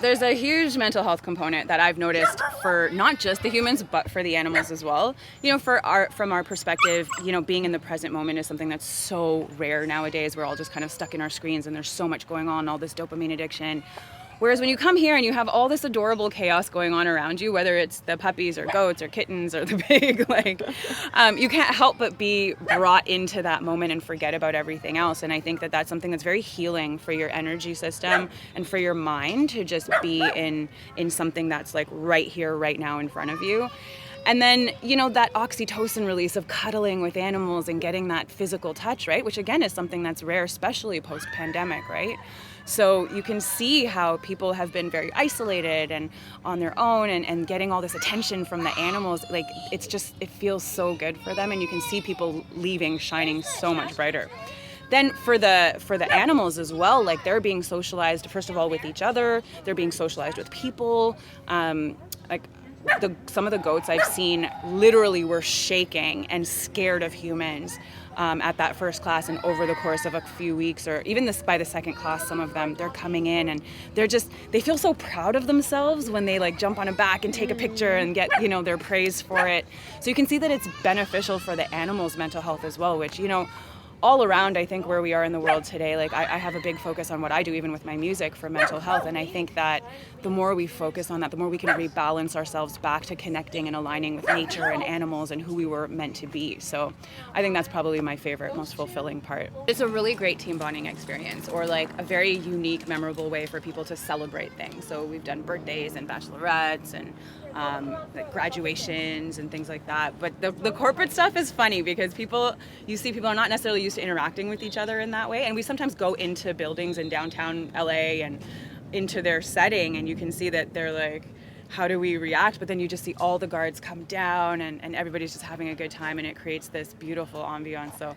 There's a huge mental health component that I've noticed for not just the humans, but for the animals as well. You know, from our perspective, you know, being in the present moment is something that's so rare nowadays. We're all just kind of stuck in our screens and there's so much going on, all this dopamine addiction. Whereas when you come here and you have all this adorable chaos going on around you, whether it's the puppies or goats or kittens or the pig, like, you can't help but be brought into that moment and forget about everything else. And I think that that's something that's very healing for your energy system and for your mind to just be in something that's like right here, right now in front of you. And then, you know, that oxytocin release of cuddling with animals and getting that physical touch, right? Which again is something that's rare, especially post-pandemic, right? So you can see how people have been very isolated and on their own and getting all this attention from the animals. Like, it's just, it feels so good for them. And you can see people leaving shining so much brighter. Then for the animals as well, like they're being socialized, first of all, with each other. They're being socialized with people. Some of the goats I've seen literally were shaking and scared of humans at that first class, and over the course of a few weeks, or even by the second class, some of them, they're coming in and they feel so proud of themselves when they like jump on a back and take a picture and get, you know, their praise for it. So you can see that it's beneficial for the animals' mental health as well, which, you know, all around, I think, where we are in the world today, like I have a big focus on what I do, even with my music, for mental health. And I think that the more we focus on that, the more we can rebalance ourselves back to connecting and aligning with nature and animals and who we were meant to be. So I think that's probably my favorite, most fulfilling part. It's a really great team bonding experience, or like a very unique, memorable way for people to celebrate things. So we've done birthdays and bachelorettes and like graduations and things like that. But the corporate stuff is funny because you see people are not necessarily used to interacting with each other in that way. And we sometimes go into buildings in downtown LA and into their setting, and you can see that they're like, how do we react? But then you just see all the guards come down and everybody's just having a good time, and it creates this beautiful ambiance. So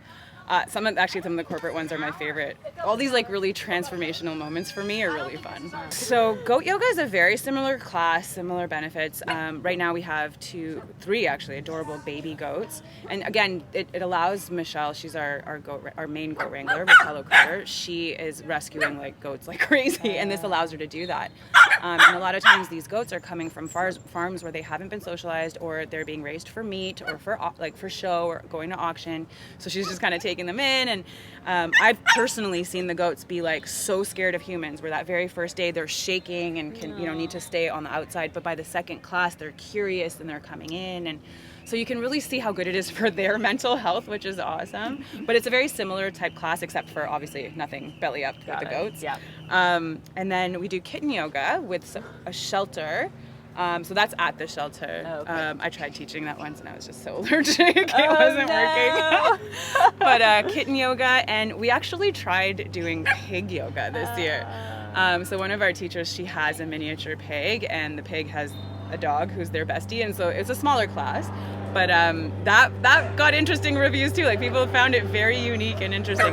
some of the corporate ones are my favorite. All these like really transformational moments for me are really fun. So goat yoga is a very similar class, similar benefits. Right now we have three actually adorable baby goats. And again, it allows Michelle, she's our main goat wrangler, Michelle Critter. She is rescuing like goats like crazy, and this allows her to do that. And a lot of times these goats are coming from farms where they haven't been socialized, or they're being raised for meat or for show or going to auction. So she's just kind of taking them in, and I've personally seen the goats be like so scared of humans, where that very first day they're shaking and can, you know, need to stay on the outside, but by the second class they're curious and they're coming in, and so you can really see how good it is for their mental health, which is awesome. But it's a very similar type class, except for obviously nothing belly up with the goats. Yeah. And then we do kitten yoga with a shelter. So that's at the shelter. Oh, okay. I tried teaching that once and I was just so allergic. It wasn't working. But kitten yoga, and we actually tried doing pig yoga this year. So one of our teachers, she has a miniature pig, and the pig has a dog who's their bestie, and so it's a smaller class. But that got interesting reviews too. Like, people found it very unique and interesting.